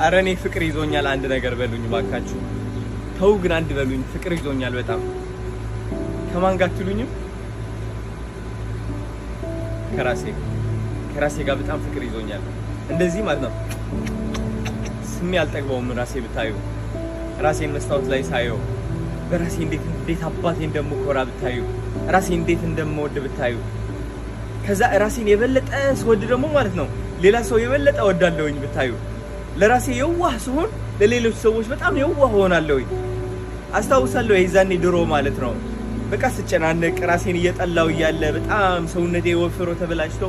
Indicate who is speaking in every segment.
Speaker 1: ኧረ እኔ ፍቅር ይዞኛል። አንድ ነገር በሉኝ ባካችሁ። ተው ግን አንድ በሉኝ። ፍቅር ይዞኛል በጣም። ከማን ጋር አትሉኝም? ከራሴ ጋር በጣም ፍቅር ይዞኛል። እንደዚህ ማለት ነው። ስሜ አልጠግበውም። ራሴ ብታዩ ራሴን መስታወት ላይ ሳየው በራሴ እንዴት አባቴ እንደምኮራ ብታዩ ራሴ እንዴት እንደምወድ ብታዩ ከዛ ራሴን የበለጠ ስወድ ደግሞ ማለት ነው ሌላ ሰው የበለጠ ወዳለሁኝ ብታዩ ለራሴ የዋህ ስሆን ለሌሎች ሰዎች በጣም የዋህ ሆናለሁኝ። አስታውሳለሁ የዛኔ ድሮ ማለት ነው በቃ ስጨናነቅ ራሴን እየጠላው እያለ በጣም ሰውነቴ ወፍሮ ተበላሽቶ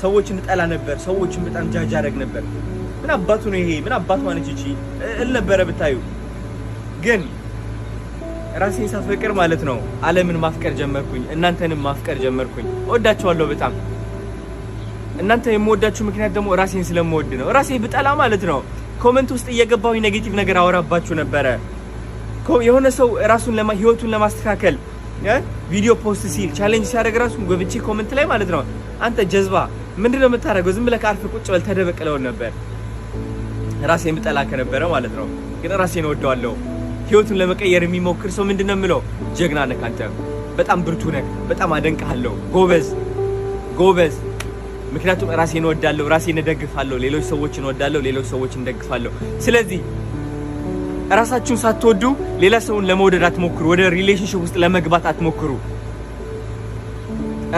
Speaker 1: ሰዎችን እንጠላ ነበር። ሰዎችን በጣም ጃጅ አደረግ ነበር። ምን አባቱ ነው ይሄ? ምን አባቱ ማነች እቺ እል ነበረ ብታዩ። ግን ራሴን ሳፈቅር ማለት ነው ዓለምን ማፍቀር ጀመርኩኝ። እናንተንም ማፍቀር ጀመርኩኝ። እወዳችኋለሁ በጣም። እናንተ የምወዳችሁ ምክንያት ደግሞ ራሴን ስለምወድ ነው። ራሴ ብጠላ ማለት ነው ኮሜንት ውስጥ እየገባሁኝ ኔጌቲቭ ነገር አወራባችሁ ነበረ። የሆነ ሰው ራሱን ህይወቱን ለማስተካከል ቪዲዮ ፖስት ሲል ቻሌንጅ ሲያደርግ ራሱን ገብቼ ኮሜንት ላይ ማለት ነው አንተ ጀዝባ ምንድነው የምታደርገው? ዝም ብለህ አርፈህ ቁጭ በል ተደበቅለው ነበር። ራሴን ብጠላ ከነበረ ማለት ነው። ግን ራሴን እወደዋለሁ። ህይወቱን ለመቀየር የሚሞክር ሰው ምንድነው የምለው? ጀግና ነህ አንተ፣ በጣም ብርቱ ነህ፣ በጣም አደንቅሃለሁ፣ ጎበዝ። ምክንያቱም ራሴን እወዳለሁ፣ ራሴን እደግፋለሁ፣ ሌሎች ሰዎችን እወዳለሁ፣ ሌሎች ሰዎችን እደግፋለሁ። ስለዚህ ራሳችሁን ሳትወዱ ሌላ ሰውን ለመውደድ አትሞክሩ። ወደ ሪሌሽንሺፕ ውስጥ ለመግባት አትሞክሩ።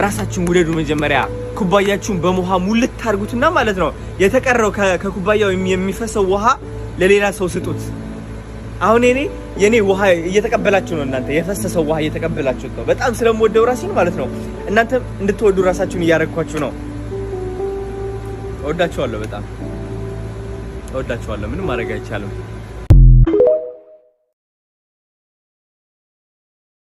Speaker 1: ራሳችሁን ውደዱ መጀመሪያ። ኩባያችሁን በውሃ ሙልት ታርጉትና ማለት ነው የተቀረው ከኩባያው የሚፈሰው ውሃ ለሌላ ሰው ስጡት። አሁን የኔ ውሃ እየተቀበላችሁ ነው። እናንተ የፈሰሰው ውሃ እየተቀበላችሁት ነው። በጣም ስለምወደው ራሴን ማለት ነው እናንተ እንድትወዱ ራሳችሁን እያረኳችሁ ነው። እወዳችኋለሁ፣ በጣም እወዳችኋለሁ። ምንም ማድረግ አይቻልም።